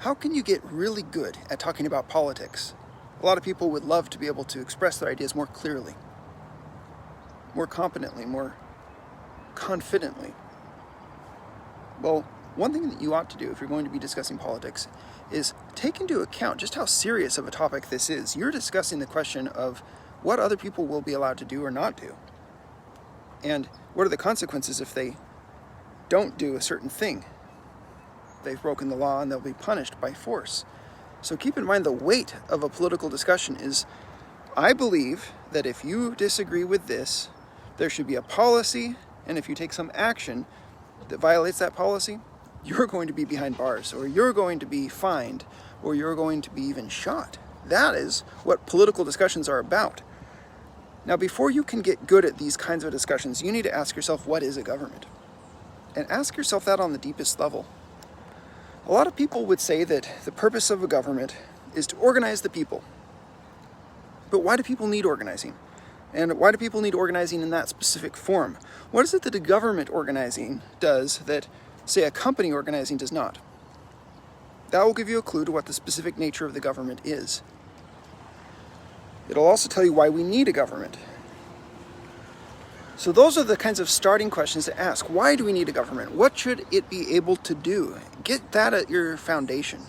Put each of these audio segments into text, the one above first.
How can you get really good at talking about politics? A lot of people would love to be able to express their ideas more clearly, more competently, more confidently. Well, one thing that you ought to do if you're going to be discussing politics is take into account just how serious of a topic this is. You're discussing the question of what other people will be allowed to do or not do. And what are the consequences if they don't do a certain thing? They've broken the law and they'll be punished by force. So keep in mind the weight of a political discussion is, I believe that if you disagree with this, there should be a policy, and if you take some action that violates that policy, you're going to be behind bars, or you're going to be fined, or you're going to be even shot. That is what political discussions are about. Now, before you can get good at these kinds of discussions, you need to ask yourself, what is a government? And ask yourself that on the deepest level. A lot of people would say that the purpose of a government is to organize the people. But why do people need organizing? And why do people need organizing in that specific form? What is it that a government organizing does that, say, a company organizing does not? That will give you a clue to what the specific nature of the government is. It'll also tell you why we need a government. So those are the kinds of starting questions to ask. Why do we need a government? What should it be able to do? Get that at your foundation.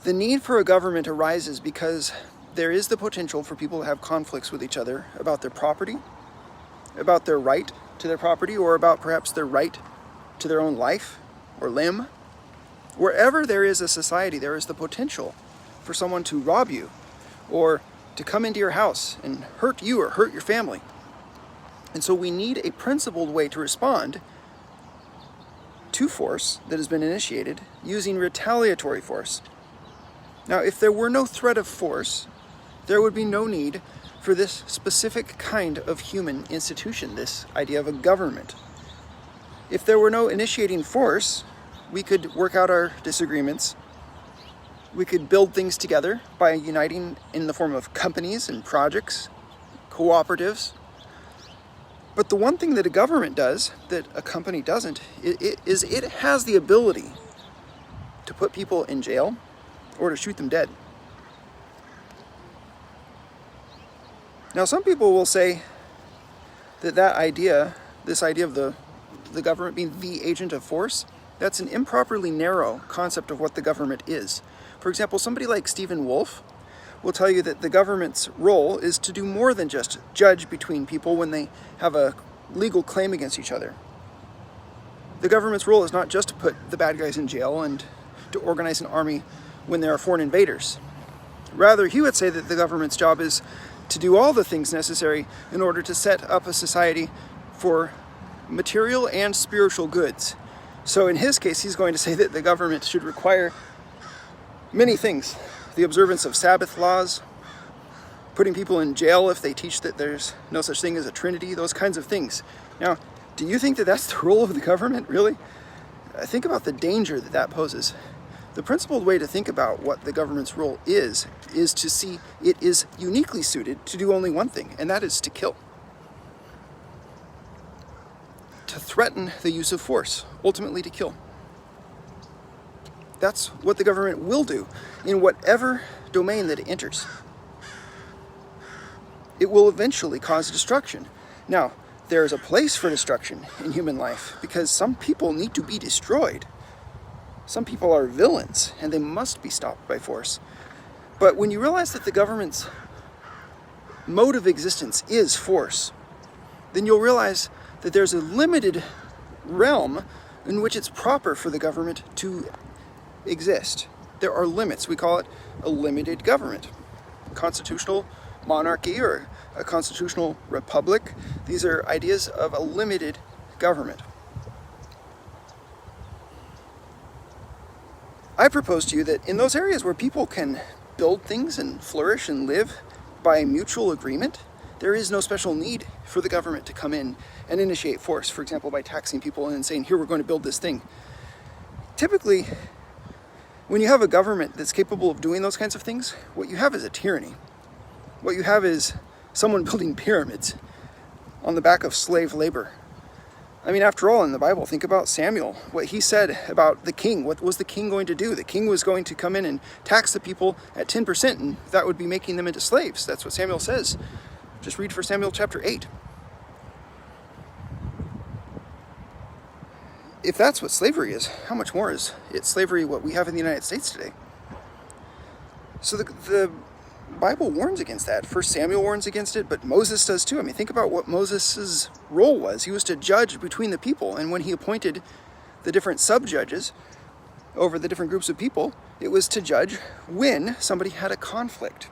The need for a government arises because there is the potential for people to have conflicts with each other about their property, about their right to their property, or about perhaps their right to their own life or limb. Wherever there is a society, there is the potential for someone to rob you or to come into your house and hurt you or hurt your family. And so we need a principled way to respond to force that has been initiated using retaliatory force. Now, if there were no threat of force, there would be no need for this specific kind of human institution, this idea of a government. If there were no initiating force, we could work out our disagreements. We could build things together by uniting in the form of companies and projects, cooperatives. But the one thing that a government does that a company doesn't is it has the ability to put people in jail or to shoot them dead. Now, some people will say that this idea of the government being the agent of force, that's an improperly narrow concept of what the government is. For example, somebody like Stephen Wolfe will tell you that the government's role is to do more than just judge between people when they have a legal claim against each other. The government's role is not just to put the bad guys in jail and to organize an army when there are foreign invaders. Rather, he would say that the government's job is to do all the things necessary in order to set up a society for material and spiritual goods. So in his case, he's going to say that the government should require many things. The observance of Sabbath laws, putting people in jail if they teach that there's no such thing as a Trinity, those kinds of things. Now, do you think that that's the role of the government, really? Think about the danger that that poses. The principled way to think about what the government's role is to see it is uniquely suited to do only one thing, and that is to kill. To threaten the use of force, ultimately to kill. That's what the government will do in whatever domain that it enters. It will eventually cause destruction. Now, there is a place for destruction in human life because some people need to be destroyed. Some people are villains and they must be stopped by force. But when you realize that the government's mode of existence is force, then you'll realize that there's a limited realm in which it's proper for the government to exist. There are limits. We call it a limited government. Constitutional monarchy or a constitutional republic. These are ideas of a limited government. I propose to you that in those areas where people can build things and flourish and live by mutual agreement, there is no special need for the government to come in and initiate force, for example, by taxing people and saying, here, we're going to build this thing. Typically, when you have a government that's capable of doing those kinds of things, what you have is a tyranny. What you have is someone building pyramids on the back of slave labor. I mean, after all, in the Bible, think about Samuel, what he said about the king. What was the king going to do? The king was going to come in and tax the people at 10%, and that would be making them into slaves. That's what Samuel says. Just read 1 Samuel chapter 8. If that's what slavery is, how much more is it slavery what we have in the United States today? So the Bible warns against that. 1 Samuel warns against it, but Moses does too. I mean, think about what Moses' role was. He was to judge between the people, and when he appointed the different sub-judges over the different groups of people, it was to judge when somebody had a conflict.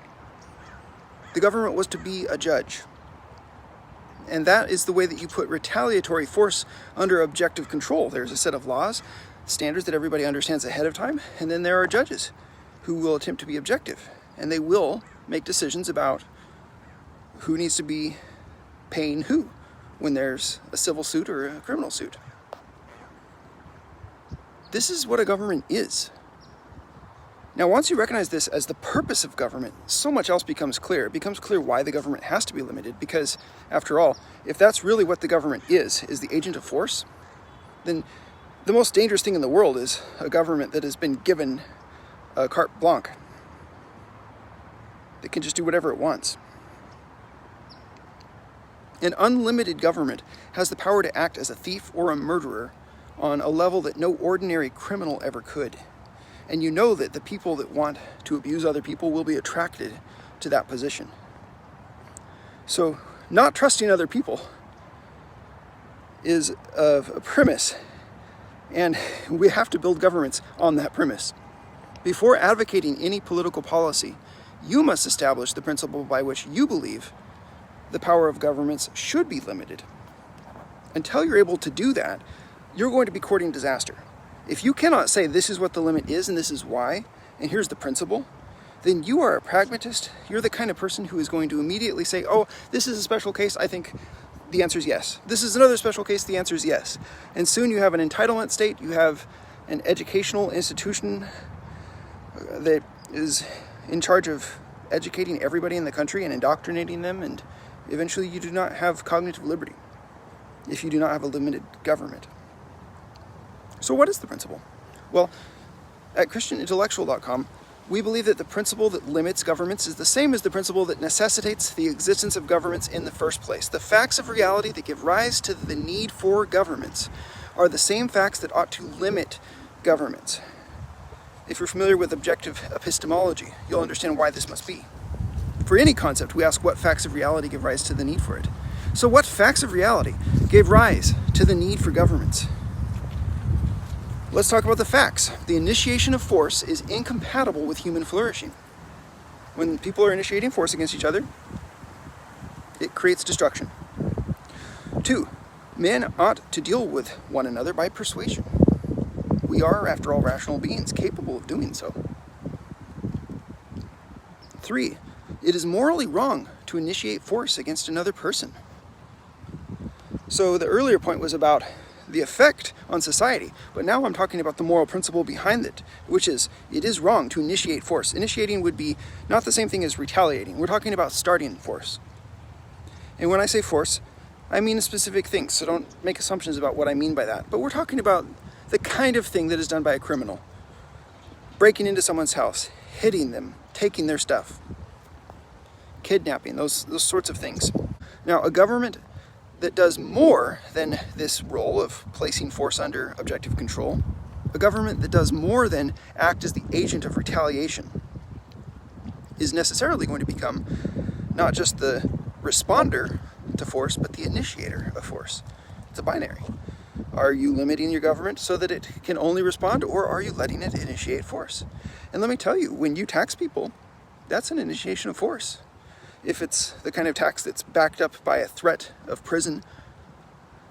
The government was to be a judge. And that is the way that you put retaliatory force under objective control. There's a set of laws, standards that everybody understands ahead of time, and then there are judges who will attempt to be objective. And they will make decisions about who needs to be paying who when there's a civil suit or a criminal suit. This is what a government is. Now, once you recognize this as the purpose of government, so much else becomes clear. It becomes clear why the government has to be limited, because, after all, if that's really what the government is the agent of force, then the most dangerous thing in the world is a government that has been given a carte blanche. It can just do whatever it wants. An unlimited government has the power to act as a thief or a murderer on a level that no ordinary criminal ever could. And you know that the people that want to abuse other people will be attracted to that position. So, not trusting other people is a premise, and we have to build governments on that premise. Before advocating any political policy, you must establish the principle by which you believe the power of governments should be limited. Until you're able to do that, you're going to be courting disaster. If you cannot say this is what the limit is and this is why, and here's the principle, then you are a pragmatist. You're the kind of person who is going to immediately say, oh, this is a special case, I think the answer is yes. This is another special case, the answer is yes. And soon you have an entitlement state, you have an educational institution that is in charge of educating everybody in the country and indoctrinating them, and eventually you do not have cognitive liberty if you do not have a limited government. So what is the principle? Well, at ChristianIntellectual.com, we believe that the principle that limits governments is the same as the principle that necessitates the existence of governments in the first place. The facts of reality that give rise to the need for governments are the same facts that ought to limit governments. If you're familiar with objective epistemology, you'll understand why this must be. For any concept, we ask what facts of reality give rise to the need for it. So what facts of reality gave rise to the need for governments? Let's talk about the facts. The initiation of force is incompatible with human flourishing. When people are initiating force against each other, it creates destruction. 2, men ought to deal with one another by persuasion. We are, after all, rational beings capable of doing so. 3, it is morally wrong to initiate force against another person. So the earlier point was about the effect on society, but now I'm talking about the moral principle behind it, which is it is wrong to initiate force. Initiating would be not the same thing as retaliating. We're talking about starting force. And when I say force, I mean a specific thing, so don't make assumptions about what I mean by that. But we're talking about the kind of thing that is done by a criminal. Breaking into someone's house, hitting them, taking their stuff, kidnapping, those sorts of things. Now, a government that does more than this role of placing force under objective control, a government that does more than act as the agent of retaliation, is necessarily going to become not just the responder to force, but the initiator of force. It's a binary. Are you limiting your government so that it can only respond, or are you letting it initiate force? And let me tell you, when you tax people, that's an initiation of force. If it's the kind of tax that's backed up by a threat of prison.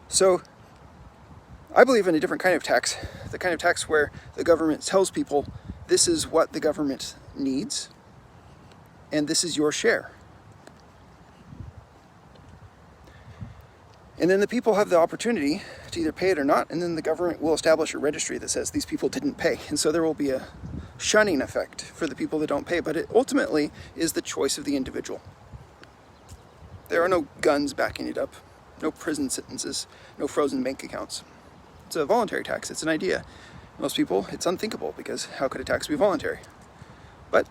So I believe in a different kind of tax, the kind of tax where the government tells people this is what the government needs and this is your share. And then the people have the opportunity to either pay it or not, and then the government will establish a registry that says these people didn't pay. And so there will be a shunning effect for the people that don't pay, but it ultimately is the choice of the individual. There are no guns backing it up. no prison sentences, no frozen bank accounts. It's a voluntary tax, it's an idea. Most people, it's unthinkable, because how could a tax be voluntary? But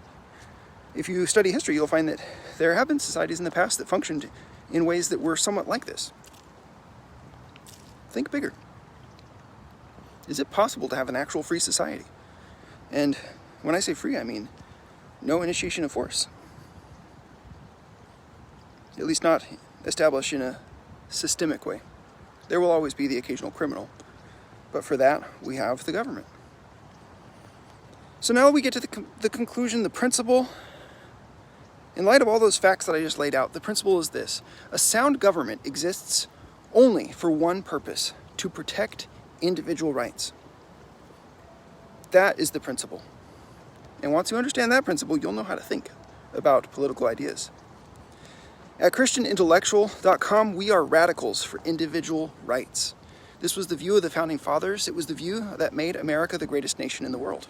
if you study history, you'll find that there have been societies in the past that functioned in ways that were somewhat like this. Think bigger. Is it possible to have an actual free society? And when I say free, I mean no initiation of force. At least not established in a systemic way. There will always be the occasional criminal, but for that, we have the government. So now we get to the conclusion, the principle. In light of all those facts that I just laid out, the principle is this: a sound government exists only for one purpose: to protect individual rights. That is the principle. And once you understand that principle, you'll know how to think about political ideas. At ChristianIntellectual.com, we are radicals for individual rights. This was the view of the Founding Fathers. It was the view that made America the greatest nation in the world.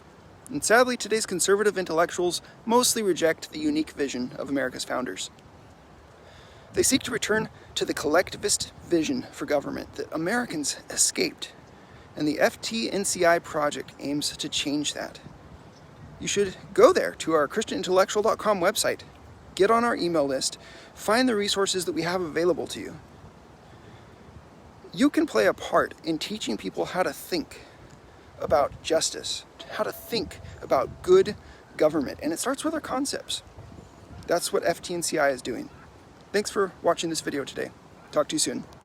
And sadly, today's conservative intellectuals mostly reject the unique vision of America's founders. They seek to return to the collectivist vision for government that Americans escaped, and the FTNCI project aims to change that. You should go there to our ChristianIntellectual.com website, get on our email list, find the resources that we have available to you. You can play a part in teaching people how to think about justice, how to think about good government, and it starts with our concepts. That's what FTNCI is doing. Thanks for watching this video today. Talk to you soon.